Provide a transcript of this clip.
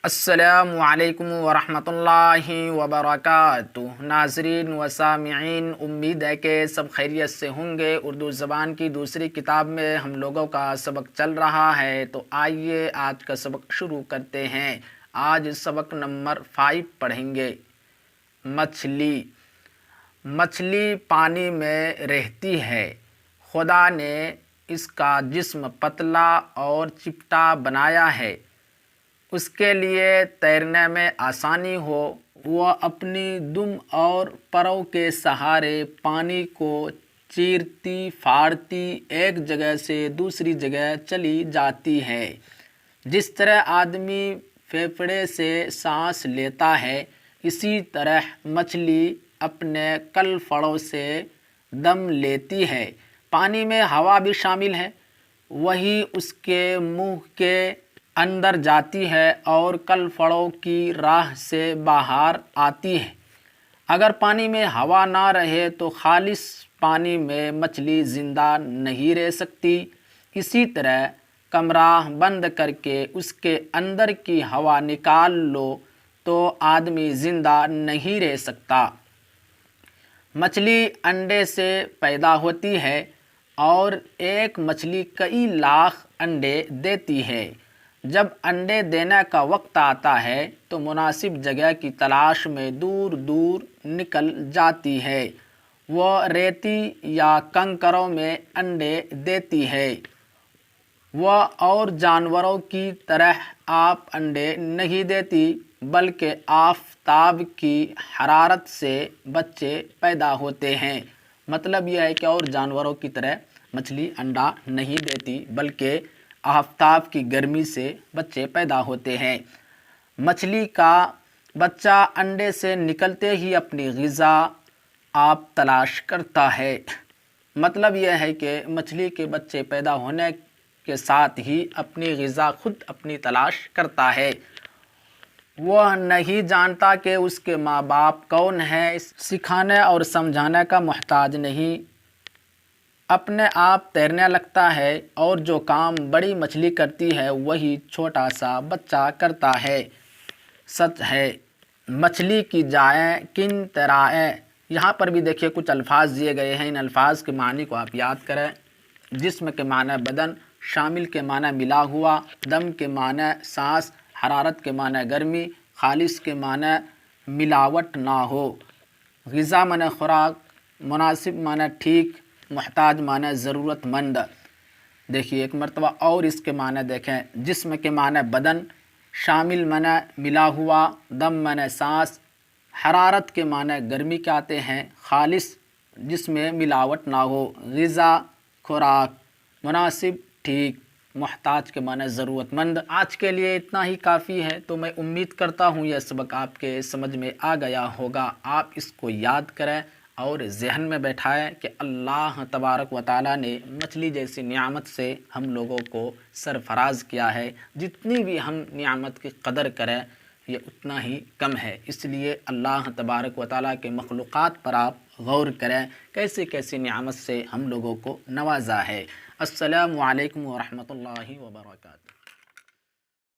السلام علیکم ورحمۃ اللہ وبرکاتہ۔ ناظرین و سامعین، امید ہے کہ سب خیریت سے ہوں گے۔ اردو زبان کی دوسری کتاب میں ہم لوگوں کا سبق چل رہا ہے، تو آئیے آج کا سبق شروع کرتے ہیں۔ آج سبق نمبر 5 پڑھیں گے۔ مچھلی۔ مچھلی پانی میں رہتی ہے۔ خدا نے اس کا جسم پتلا اور چپٹا بنایا ہے۔ اس کے لیے تیرنے میں آسانی ہو، وہ اپنی دم اور پروں کے سہارے پانی کو چیرتی پھاڑتی ایک جگہ سے دوسری جگہ چلی جاتی ہے۔ جس طرح آدمی پھیپھڑے سے سانس لیتا ہے، اسی طرح مچھلی اپنے کل پھڑوں سے دم لیتی ہے۔ پانی میں ہوا بھی شامل ہے، وہی اس کے منہ کے اندر جاتی ہے اور کل پھڑوں کی راہ سے باہر آتی ہے۔ اگر پانی میں ہوا نہ رہے تو خالص پانی میں مچھلی زندہ نہیں رہ سکتی۔ اسی طرح کمرہ بند کر کے اس کے اندر کی ہوا نکال لو تو آدمی زندہ نہیں رہ سکتا۔ مچھلی انڈے سے پیدا ہوتی ہے اور ایک مچھلی کئی لاکھ انڈے دیتی ہے۔ جب انڈے دینے کا وقت آتا ہے تو مناسب جگہ کی تلاش میں دور دور نکل جاتی ہے۔ وہ ریتی یا کنکروں میں انڈے دیتی ہے۔ وہ اور جانوروں کی طرح آپ انڈے نہیں دیتی، بلکہ آفتاب کی حرارت سے بچے پیدا ہوتے ہیں۔ مطلب یہ ہے کہ اور جانوروں کی طرح مچھلی انڈا نہیں دیتی، بلکہ آفتاب کی گرمی سے بچے پیدا ہوتے ہیں۔ مچھلی کا بچہ انڈے سے نکلتے ہی اپنی غذا آپ تلاش کرتا ہے۔ مطلب یہ ہے کہ مچھلی کے بچے پیدا ہونے کے ساتھ ہی اپنی غذا خود اپنی تلاش کرتا ہے۔ وہ نہیں جانتا کہ اس کے ماں باپ کون ہیں، سکھانے اور سمجھانے کا محتاج نہیں، اپنے آپ تیرنے لگتا ہے، اور جو کام بڑی مچھلی کرتی ہے وہی چھوٹا سا بچہ کرتا ہے۔ سچ ہے۔ مچھلی کی جائیں کن طرح؟ یہاں پر بھی دیکھیے کچھ الفاظ دیے گئے ہیں، ان الفاظ کے معنی کو آپ یاد کریں۔ جسم کے معنی بدن، شامل کے معنی ملا ہوا، دم کے معنی سانس، حرارت کے معنی گرمی، خالص کے معنی ملاوٹ نہ ہو، غذا معنی خوراک، مناسب معنی ٹھیک، محتاج معنی ضرورت مند۔ دیکھیے ایک مرتبہ اور اس کے معنی دیکھیں۔ جسم کے معنی بدن، شامل معنی ملا ہوا، دم معنی سانس، حرارت کے معنی گرمی کے آتے ہیں، خالص جس میں ملاوٹ نہ ہو، غذا خوراک، مناسب ٹھیک، محتاج کے معنی ضرورت مند۔ آج کے لیے اتنا ہی کافی ہے، تو میں امید کرتا ہوں یہ سبق آپ کے سمجھ میں آ گیا ہوگا۔ آپ اس کو یاد کریں اور ذہن میں بیٹھائیں کہ اللہ تبارک و تعالیٰ نے مچھلی جیسی نعمت سے ہم لوگوں کو سرفراز کیا ہے۔ جتنی بھی ہم نعمت کی قدر کریں یہ اتنا ہی کم ہے، اس لیے اللہ تبارک و تعالیٰ کے مخلوقات پر آپ غور کریں، کیسے کیسے نعمت سے ہم لوگوں کو نوازا ہے۔ السلام علیکم ورحمۃ اللہ وبرکاتہ۔